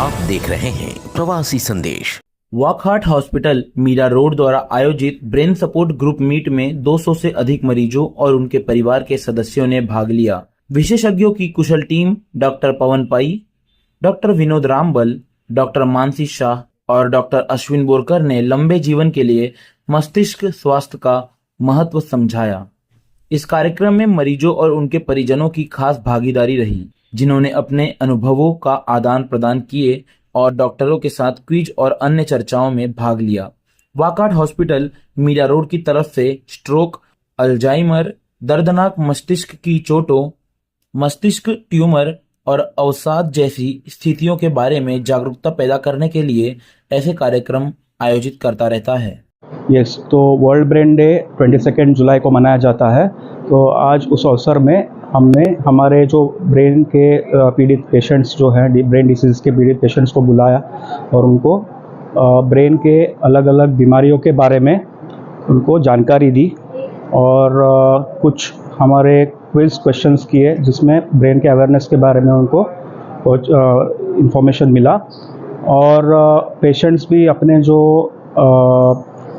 आप देख रहे हैं प्रवासी संदेश। वॉकहार्ट हॉस्पिटल मीरा रोड द्वारा आयोजित ब्रेन सपोर्ट ग्रुप मीट में 200 से अधिक मरीजों और उनके परिवार के सदस्यों ने भाग लिया। विशेषज्ञों की कुशल टीम डॉक्टर पवन पाई, डॉक्टर विनोद रामबल, डॉक्टर मानसी शाह और डॉक्टर अश्विन बोरकर ने लंबे जीवन के लिए मस्तिष्क स्वास्थ्य का महत्व समझाया। इस कार्यक्रम में मरीजों और उनके परिजनों की खास भागीदारी रही, जिन्होंने अपने अनुभवों का आदान प्रदान किए और डॉक्टरों के साथ क्विज और अन्य चर्चाओं में भाग लिया। वॉकहार्ट हॉस्पिटल मीरा रोड की तरफ से स्ट्रोक, अल्जाइमर, दर्दनाक मस्तिष्क की चोटों, मस्तिष्क ट्यूमर और अवसाद जैसी स्थितियों के बारे में जागरूकता पैदा करने के लिए ऐसे कार्यक्रम आयोजित करता रहता है। यस, तो वर्ल्ड ब्रेन डे 22 जुलाई को मनाया जाता है। तो आज उस अवसर में हमने हमारे जो ब्रेन के पीड़ित पेशेंट्स जो हैं, ब्रेन डिसीज़ के पीड़ित पेशेंट्स को बुलाया और उनको ब्रेन के अलग अलग बीमारियों के बारे में उनको जानकारी दी और कुछ हमारे क्विज क्वेश्चंस किए जिसमें ब्रेन के अवेयरनेस के बारे में उनको इंफॉर्मेशन मिला और पेशेंट्स भी अपने जो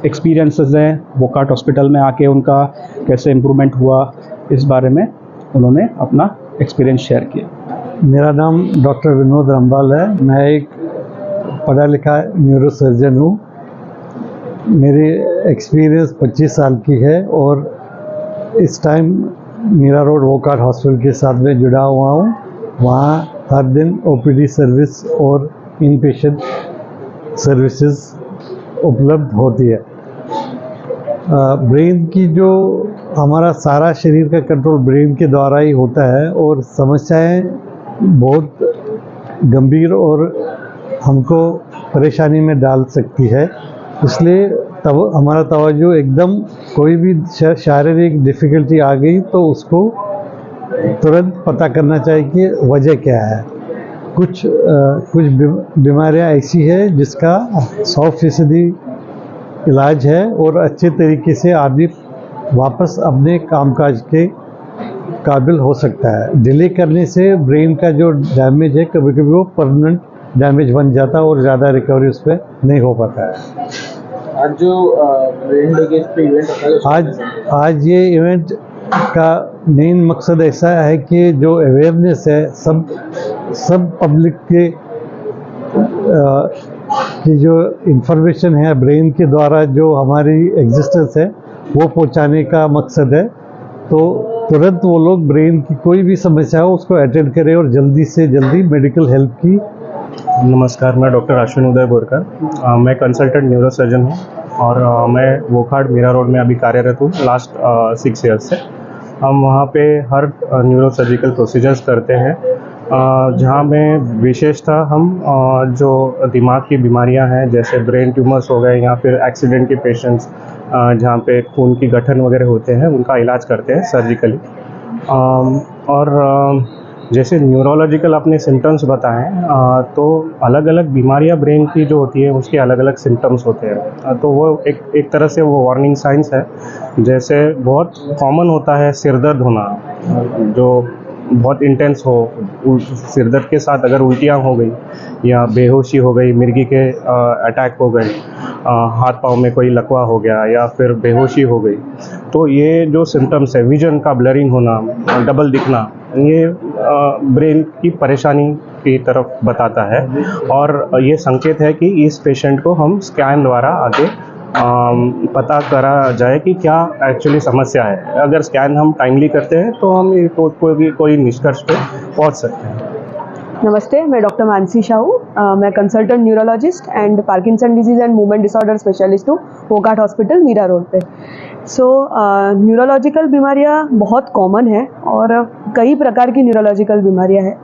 एक्सपीरियंसेस हैं वॉकहार्ट हॉस्पिटल में आके उनका कैसे इम्प्रूवमेंट हुआ इस बारे में उन्होंने अपना एक्सपीरियंस शेयर किया। मेरा नाम डॉक्टर विनोद रामबल है। मैं एक पढ़ा लिखा न्यूरोसर्जन हूँ। मेरी एक्सपीरियंस 25 साल की है और इस time Mira Road Wockhardt hospital के साथ में जुड़ा हुआ हूँ। वहाँ हर दिन ओपीडी सर्विस और इन पेशेंट सर्विसेज उपलब्ध होती है। ब्रेन की जो हमारा सारा शरीर का कंट्रोल ब्रेन के द्वारा ही होता है और समस्याएं बहुत गंभीर और हमको परेशानी में डाल सकती है। इसलिए तब हमारा तवज्जो एकदम कोई भी शारीरिक डिफ़िकल्टी आ गई तो उसको तुरंत पता करना चाहिए कि वजह क्या है। कुछ बीमारियां ऐसी है जिसका 100% इलाज है और अच्छे तरीके से आदमी वापस अपने कामकाज के काबिल हो सकता है। डिले करने से ब्रेन का जो डैमेज है कभी कभी वो परमानेंट डैमेज बन जाता है और ज़्यादा रिकवरी उस पर नहीं हो पाता है। आज जो ब्रेन डे के इवेंट आज ये इवेंट का मेन मकसद ऐसा है कि जो अवेयरनेस है सब पब्लिक के की जो इंफॉर्मेशन है ब्रेन के द्वारा जो हमारी एग्जिस्टेंस है वो पहुंचाने का मकसद है। तो तुरंत वो लोग ब्रेन की कोई भी समस्या हो उसको अटेंड करें और जल्दी से जल्दी मेडिकल हेल्प की। नमस्कार, मैं डॉक्टर अश्विन उदय बोरकर। मैं कंसल्टेंट न्यूरोसर्जन हूँ और मैं वॉकहार्ट मीरा रोड में अभी कार्यरत हूँ लास्ट 6 ईयर्स से। हम वहाँ पे हर न्यूरोसर्जिकल प्रोसीजर्स करते हैं जहाँ में विशेषता हम जो दिमाग की बीमारियां हैं जैसे ब्रेन ट्यूमर्स हो गए या फिर एक्सीडेंट के पेशेंट्स जहाँ पे खून की गठन वगैरह होते हैं उनका इलाज करते हैं सर्जिकली। और जैसे न्यूरोलॉजिकल अपने सिम्टम्स बताएं तो अलग अलग बीमारियां ब्रेन की जो होती है उसके अलग अलग सिम्टम्स होते हैं। तो वो एक तरह से वो वार्निंग साइंस है। जैसे बहुत कॉमन होता है सिर दर्द होना, जो बहुत इंटेंस हो, सिर दर्द के साथ अगर उल्टियाँ हो गई या बेहोशी हो गई, मिर्गी के अटैक हो गए, हाथ पाँव में कोई लकवा हो गया या फिर बेहोशी हो गई, तो ये जो सिम्टम्स है, विजन का ब्लरिंग होना, डबल दिखना, ये ब्रेन की परेशानी की तरफ बताता है और ये संकेत है कि इस पेशेंट को हम स्कैन द्वारा आगे पता करा जाए कि क्या एक्चुअली समस्या है। अगर स्कैन हम टाइमली करते हैं तो हम कोई निष्कर्ष पे पहुंच सकते हैं। नमस्ते, मैं डॉक्टर मानसी शाह हूँ। मैं consultant neurologist and Parkinson disease and movement disorder specialist हूँ वॉकहार्ट हॉस्पिटल मीरा रोड पे। न्यूरोलॉजिकल बीमारियाँ बहुत कॉमन है और कई प्रकार की न्यूरोलॉजिकल बीमारियाँ हैं।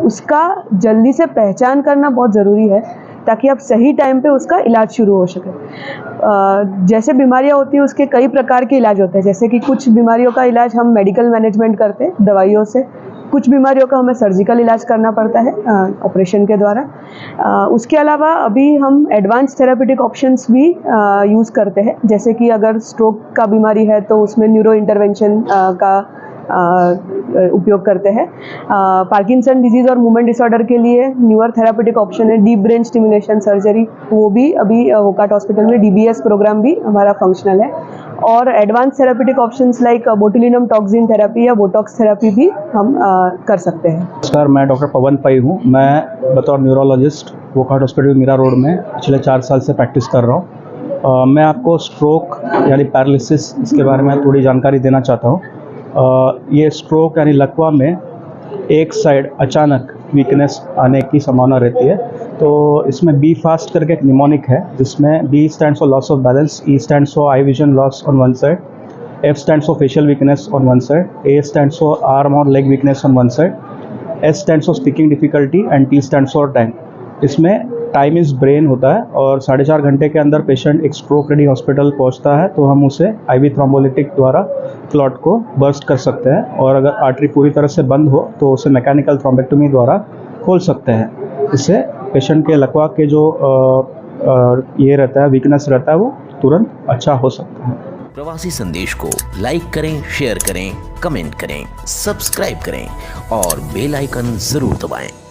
उसका जल्दी से पहचान करना बहुत ज़रूरी है ताकि आप सही टाइम पे उसका इलाज शुरू हो सके। जैसे बीमारियां होती हैं उसके कई प्रकार के इलाज होते हैं। जैसे कि कुछ बीमारियों का इलाज हम मेडिकल मैनेजमेंट करते हैं दवाइयों से, कुछ बीमारियों का हमें सर्जिकल इलाज करना पड़ता है ऑपरेशन के द्वारा। उसके अलावा अभी हम एडवांस थेरापेटिक ऑप्शंस भी यूज़ करते हैं। जैसे कि अगर स्ट्रोक का बीमारी है तो उसमें न्यूरो इंटरवेंशन का उपयोग करते हैं। पार्किंसन डिजीज़ और मूवमेंट डिसऑर्डर के लिए न्यूअर थेरापेटिक ऑप्शन है डीप ब्रेन स्टिमुलेशन सर्जरी, वो भी अभी वोकाट हॉस्पिटल में DBS प्रोग्राम भी हमारा फंक्शनल है। और advance therapeutic options like botulinum toxin therapy या बोटॉक्स थेरेपी भी हम कर सकते हैं। नमस्कार, मैं डॉक्टर पवन पई हूँ। मैं बतौर न्यूरोलॉजिस्ट वोकाट हॉस्पिटल मीरा रोड में पिछले 4 साल से प्रैक्टिस कर रहा हूँ। मैं आपको स्ट्रोक यानी पैरालिसिस इसके बारे में थोड़ी जानकारी देना चाहता हूँ। ये स्ट्रोक यानी लकवा में एक साइड अचानक वीकनेस आने की संभावना रहती है। तो इसमें बी फास्ट करके एक निमोनिक है, जिसमें B stands for loss of balance, E stands for eye vision loss on one side, F stands for facial weakness on one side, A stands for arm और leg weakness on one side, S stands for speaking difficulty and T stands for time. इसमें time is brain होता है और 4.5 घंटे के अंदर patient एक stroke ready hospital पहुंचता है तो हम उसे IV थ्रोम्बोलिटिक द्वारा क्लॉट को बर्स्ट कर सकते हैं, और अगर आर्टरी पूरी तरह से बंद हो तो उसे मैकेनिकल थ्रोम्बेक्टोमी द्वारा खोल सकते हैं। इससे पेशेंट के लकवा के जो ये रहता है, वीकनेस रहता है, वो तुरंत अच्छा हो सकता है। प्रवासी संदेश को लाइक करें, शेयर करें, कमेंट करें, सब्सक्राइब करें और बेल आइकन जरूर दबाएं।